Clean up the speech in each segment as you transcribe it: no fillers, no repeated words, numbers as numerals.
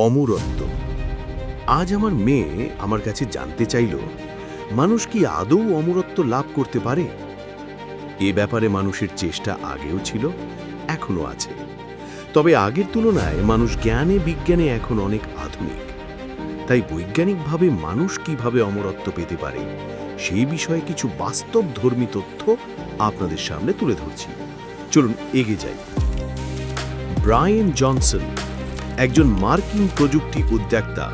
অমরত্ব। আজ আমার মেয়ে আমার কাছে জানতে চাইল, মানুষ কি আদৌ অমরত্ব লাভ করতে পারে? এ ব্যাপারে মানুষের চেষ্টা আগেও ছিল, এখনো আছে। তবে আগের তুলনায় মানুষ জ্ঞানে বিজ্ঞানে এখন অনেক আধুনিক। তাই বৈজ্ঞানিকভাবে মানুষ কিভাবে অমরত্ব পেতে পারে সেই বিষয়ে কিছু বাস্তবধর্মী তথ্য আপনাদের সামনে তুলে ধরছি। চলুন এগিয়ে যাই। ব্রায়ান জনসন একজন মার্কিন প্রযুক্তি উদ্যোক্তা।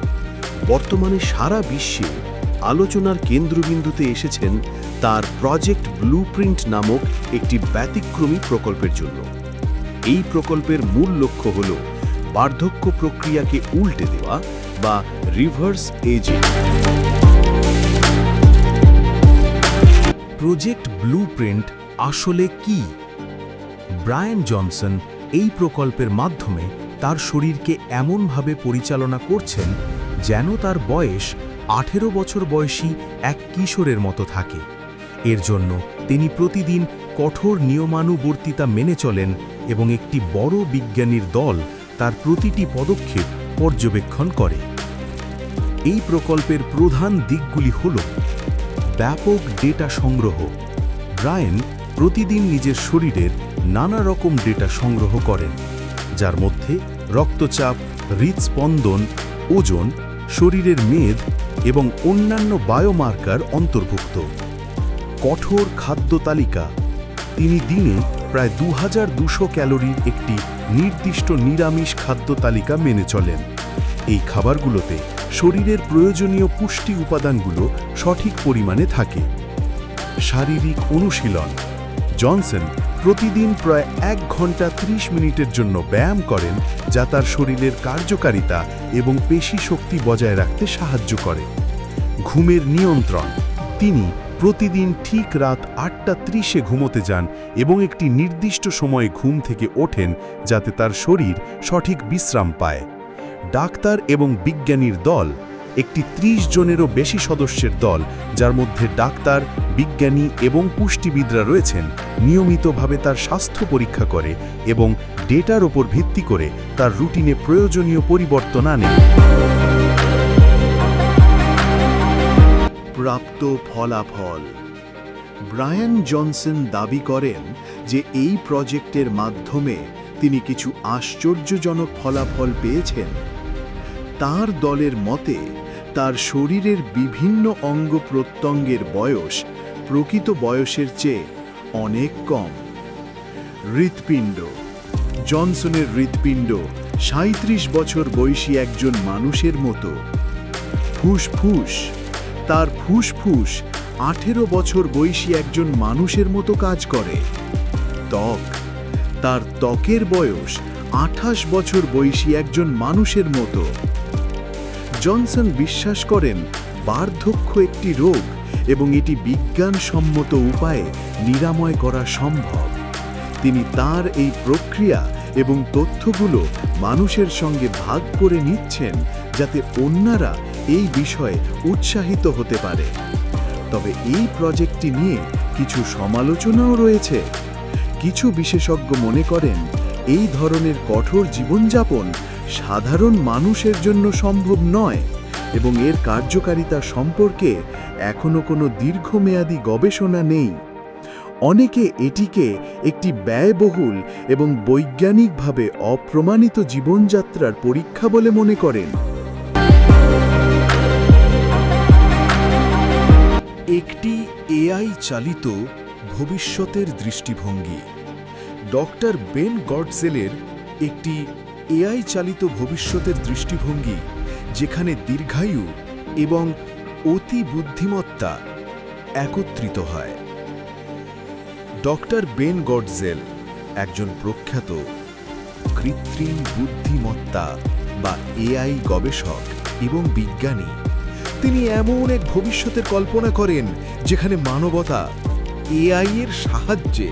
বর্তমানে সারা বিশ্বে আলোচনার কেন্দ্রবিন্দুতে এসেছেন তার প্রজেক্ট ব্লুপ্রিন্ট নামক একটি ব্যতিক্রমী প্রকল্পের জন্য। এই প্রকল্পের মূল লক্ষ্য হল বার্ধক্য প্রক্রিয়াকে উল্টে দেওয়া বা রিভার্স এজিং। প্রজেক্ট ব্লুপ্রিন্ট আসলে কি? ব্রায়ান জনসন এই প্রকল্পের মাধ্যমে তার শরীরকে এমনভাবে পরিচালনা করছেন যেন তার বয়স 18 বছর বয়সী এক কিশোরের মতো থাকে। এর জন্য তিনি প্রতিদিন কঠোর নিয়মানুবর্তিতা মেনে চলেন এবং একটি বড় বিজ্ঞানীর দল তার প্রতিটি পদক্ষেপ পর্যবেক্ষণ করে। এই প্রকল্পের প্রধান দিকগুলি হল ব্যাপক ডেটা সংগ্রহ। ব্রায়ান প্রতিদিন নিজের শরীরের নানা রকম ডেটা সংগ্রহ করেন, যার মধ্যে রক্তচাপ, হৃদস্পন্দন, ওজন, শরীরের মেদ এবং অন্যান্য বায়োমার্কার অন্তর্ভুক্ত। কঠোর খাদ্য তালিকা। তিনি দিনে প্রায় 2200 ক্যালোরির একটি নির্দিষ্ট নিরামিষ খাদ্য তালিকা মেনে চলেন। এই খাবারগুলোতে শরীরের প্রয়োজনীয় পুষ্টি উপাদানগুলো সঠিক পরিমাণে থাকে। শারীরিক অনুশীলন। জনসন প্রতিদিন প্রায় 1 ঘন্টা 30 মিনিটের জন্য ব্যায়াম করেন, যা তার শরীরের কার্যকারিতা এবং পেশি শক্তি বজায় রাখতে সাহায্য করে। ঘুমের নিয়ন্ত্রণ। তিনি প্রতিদিন ঠিক রাত 8:30-এ ঘুমোতে যান এবং একটি নির্দিষ্ট সময়ে ঘুম থেকে ওঠেন যাতে তার শরীর সঠিক বিশ্রাম পায়। ডাক্তার এবং বিজ্ঞানীর দল, একটি 30 জনেরও বেশি সদস্যের দল, যার মধ্যে ডাক্তার, বিজ্ঞানী এবং পুষ্টিবিদরা রয়েছেন, নিয়মিতভাবে তার স্বাস্থ্য পরীক্ষা করে এবং ডেটার ওপর ভিত্তি করে তার রুটিনে প্রয়োজনীয় পরিবর্তন আনে। প্রাপ্ত ফলাফল। ব্রায়ান জনসন দাবি করেন যে এই প্রজেক্টের মাধ্যমে তিনি কিছু আশ্চর্যজনক ফলাফল পেয়েছেন। তার দলের মতে তার শরীরের বিভিন্ন অঙ্গ প্রত্যঙ্গের বয়স প্রকৃত বয়সের চেয়ে অনেক কম। হৃৎপিণ্ড। জনসনের হৃৎপিণ্ড 37 বছর বয়সী একজন মানুষের মতো। ফুসফুস। তার ফুসফুস 18 বছর বয়সী একজন মানুষের মতো কাজ করে। ত্বক। তার ত্বকের বয়স 28 বছর বয়সী একজন মানুষের মতো। জনসন বিশ্বাস করেন বার্ধক্য একটি রোগ এবং এটি বিজ্ঞানসম্মত উপায়ে নিরাময় করা সম্ভব। তিনি তার এই প্রক্রিয়া এবং তথ্যগুলো মানুষের সঙ্গে ভাগ করে নিচ্ছেন যাতে অন্যরা এই বিষয়ে উৎসাহিত হতে পারে। তবে এই প্রজেক্টটি নিয়ে কিছু সমালোচনাও রয়েছে। কিছু বিশেষজ্ঞ মনে করেন এই ধরনের কঠোর জীবনযাপন সাধারণ মানুষের জন্য সম্ভব নয় এবং এর কার্যকারিতা সম্পর্কে এখনো কোনো দীর্ঘমেয়াদী গবেষণা নেই। অনেকে এটিকে একটি ব্যয়বহুল এবং বৈজ্ঞানিকভাবে অপ্রমাণিত জীবনযাত্রার পরীক্ষা বলে মনে করেন। একটি এআই চালিত ভবিষ্যতের দৃষ্টিভঙ্গি। ডক্টর বেন গডজেলের একটি এআই চালিত ভবিষ্যতের দৃষ্টিভঙ্গি, যেখানে দীর্ঘায়ু এবং অতি বুদ্ধিমত্তা একত্রিত হয়। ডক্টর বেন গডজেল একজন প্রখ্যাত কৃত্রিম বুদ্ধিমত্তা বা এআই গবেষক এবং বিজ্ঞানী। তিনি এমন এক ভবিষ্যতের কল্পনা করেন যেখানে মানবতা এআই এর সাহায্যে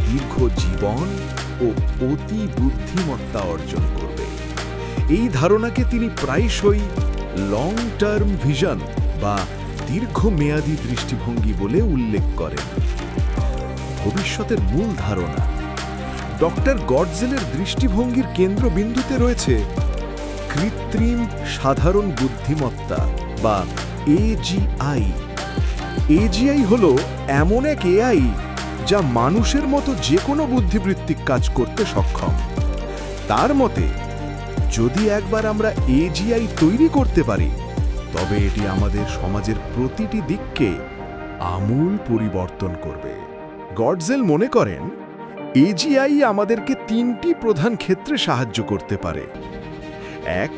দীর্ঘ জীবন ও অতি বুদ্ধিমত্তা অর্জন করবে। এই ধারণাকে তিনি প্রায়শই লং টার্ম ভিশন বা দীর্ঘমেয়াদী দৃষ্টিভঙ্গি বলে উল্লেখ করেন। ভবিষ্যতের মূল ধারণা। ডক্টর গডজেলের দৃষ্টিভঙ্গির কেন্দ্রবিন্দুতে রয়েছে কৃত্রিম সাধারণ বুদ্ধিমত্তা বা এজিআই। এজিআই হলো এমন এক এআই যা মানুষের মতো যে কোনো বুদ্ধিবৃত্তিক কাজ করতে সক্ষম। তার মতে, যদি একবার আমরা এজিআই তৈরি করতে পারি, তবে এটি আমাদের সমাজের প্রতিটি দিককে আমূল পরিবর্তন করবে। গডজেল মনে করেন, এজিআই আমাদেরকে তিনটি প্রধান ক্ষেত্রে সাহায্য করতে পারে। এক,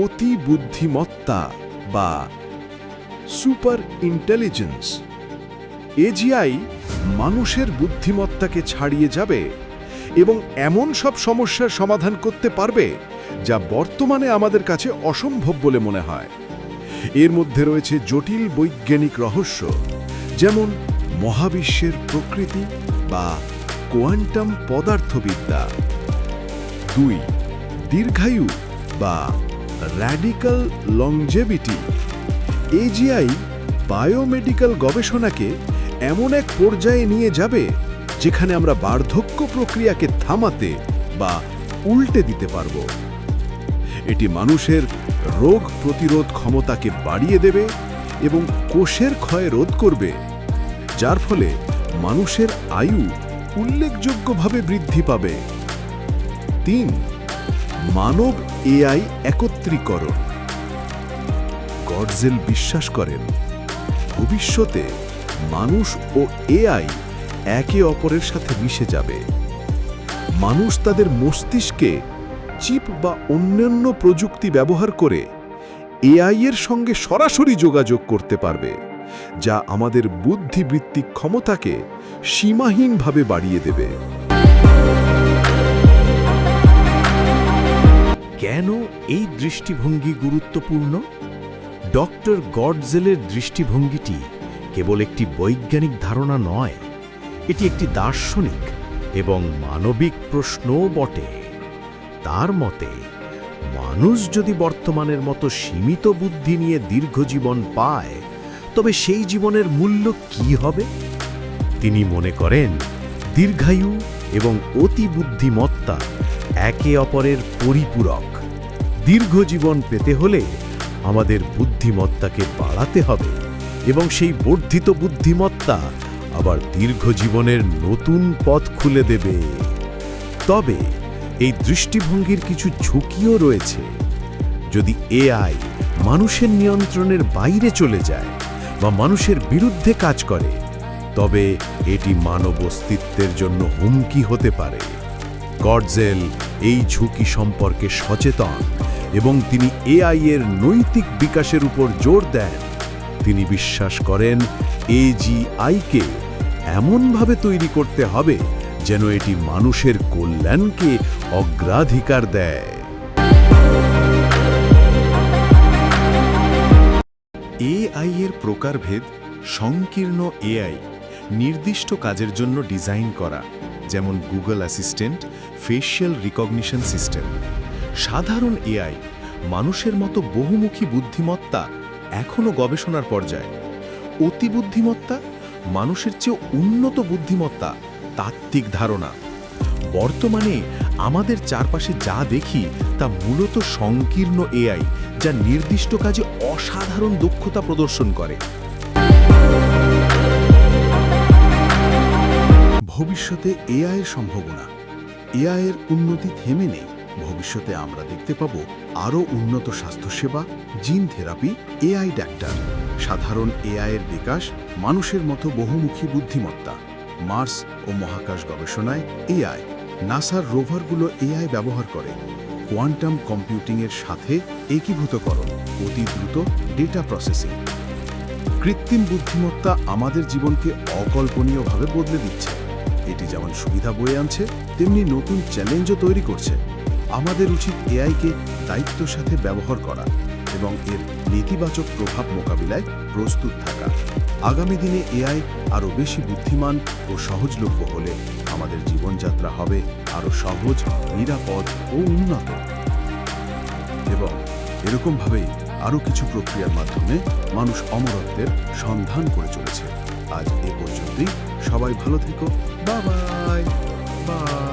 অতি বুদ্ধিমত্তা বা সুপার ইন্টেলিজেন্স। এজিআই মানুষের বুদ্ধিমত্তাকে ছাড়িয়ে যাবে এবং এমন সব সমস্যার সমাধান করতে পারবে যা বর্তমানে আমাদের কাছে অসম্ভব বলে মনে হয়। এর মধ্যে রয়েছে জটিল বৈজ্ঞানিক রহস্য, যেমন মহাবিশ্বের প্রকৃতি বা কোয়ান্টাম পদার্থবিদ্যা। 2, দীর্ঘায়ু বা র্যাডিক্যাল লংজেভিটি। এজিআই বায়োমেডিক্যাল গবেষণাকে এমন এক পর্যায়ে নিয়ে যাবে যেখানে আমরা বার্ধক্য প্রক্রিয়াকে থামাতে বা উল্টে দিতে পারব। এটি মানুষের রোগ প্রতিরোধ ক্ষমতাকে বাড়িয়ে দেবে এবং কোষের ক্ষয় রোধ করবে, যার ফলে মানুষের আয়ু উল্লেখযোগ্যভাবে বৃদ্ধি পাবে। 3, মানব এআই একত্রীকরণ। গডজেল বিশ্বাস করেন, ভবিষ্যতে মানুষ ও এআই একে অপরের সাথে মিশে যাবে। মানুষ তাদের মস্তিষ্কে চিপ বা অন্যান্য প্রযুক্তি ব্যবহার করে এআই এর সঙ্গে সরাসরি যোগাযোগ করতে পারবে, যা আমাদের বুদ্ধিবৃত্তিক ক্ষমতাকে সীমাহীনভাবে বাড়িয়ে দেবে। কেন এই দৃষ্টিভঙ্গি গুরুত্বপূর্ণ? ডক্টর গডজেলের দৃষ্টিভঙ্গিটি কেবল একটি বৈজ্ঞানিক ধারণা নয়, এটি একটি দার্শনিক এবং মানবিক প্রশ্নও বটে। তার মতে, মানুষ যদি বর্তমানের মতো সীমিত বুদ্ধি নিয়ে দীর্ঘজীবন পায়, তবে সেই জীবনের মূল্য কি হবে? তিনি মনে করেন, দীর্ঘায়ু এবং অতি বুদ্ধিমত্তা একে অপরের পরিপূরক। দীর্ঘজীবন পেতে হলে আমাদের বুদ্ধিমত্তাকে বাড়াতে হবে এবং সেই বর্ধিত বুদ্ধিমত্তা আবার দীর্ঘজীবনের নতুন পথ খুলে দেবে। তবে এই দৃষ্টিভঙ্গির কিছু ঝুঁকিও রয়েছে। যদি এআই মানুষের নিয়ন্ত্রণের বাইরে চলে যায় বা মানুষের বিরুদ্ধে কাজ করে, তবে এটি মানব অস্তিত্বের জন্য হুমকি হতে পারে। গডজেল এই ঝুঁকি সম্পর্কে সচেতন এবং তিনি এআই এর নৈতিক বিকাশের উপর জোর দেন। তিনি বিশ্বাস করেন, এজিআইকে এমনভাবে তৈরি করতে হবে যেন এটি মানুষের কল্যাণকে অগ্রাধিকার দেয়। এআই এর প্রকারভেদ। সংকীর্ণ এআই নির্দিষ্ট কাজের জন্য ডিজাইন করা, যেমন Google assistant, facial recognition system. সাধারণ এআই, মানুষের মতো বহুমুখী বুদ্ধিমত্তা, এখনও গবেষণার পর্যায়ে। অতি বুদ্ধিমত্তা, মানুষের চেয়ে উন্নত বুদ্ধিমত্তা, তাত্ত্বিক ধারণা। বর্তমানে আমাদের চারপাশে যা দেখি তা মূলত সংকীর্ণ এআই, যা নির্দিষ্ট কাজে অসাধারণ দক্ষতা প্রদর্শন করে। ভবিষ্যতে এআই এর সম্ভাবনা। এআই এর উন্নতি থেমে নেই। ভবিষ্যতে আমরা দেখতে পাব আরও উন্নত স্বাস্থ্যসেবা, জিন থেরাপি, এআই ডাক্তার, সাধারণ এআই এর বিকাশ, মানুষের মতো বহুমুখী বুদ্ধিমত্তা। মার্স ও মহাকাশ গবেষণায় এআই। নাসার রোভারগুলো এআই ব্যবহার করে। কোয়ান্টাম কম্পিউটিংয়ের সাথে একীভূতকরণ, অতি দ্রুত ডেটা প্রসেসিং। কৃত্রিম বুদ্ধিমত্তা আমাদের জীবনকে অকল্পনীয়ভাবে বদলে দিচ্ছে। এটি যেমন সুবিধা বয়ে আনছে, তেমনি নতুন চ্যালেঞ্জও তৈরি করছে। আমাদের উচিত এআইকে দায়িত্বের সাথে ব্যবহার করা এবং এর নেতিবাচক প্রভাব মোকাবিলায় প্রস্তুত থাকা। আগামী দিনে এআই আরও বেশি বুদ্ধিমান ও সহজলভ্য হলে আমাদের জীবনযাত্রা হবে আরও সহজ, নিরাপদ ও উন্নত। এবং এরকমভাবেই আরও কিছু প্রক্রিয়ার মাধ্যমে মানুষ অমরত্বের সন্ধান করে চলেছে। আজ এ পর্যন্তই। সবাই ভালো থেকো। Bye bye.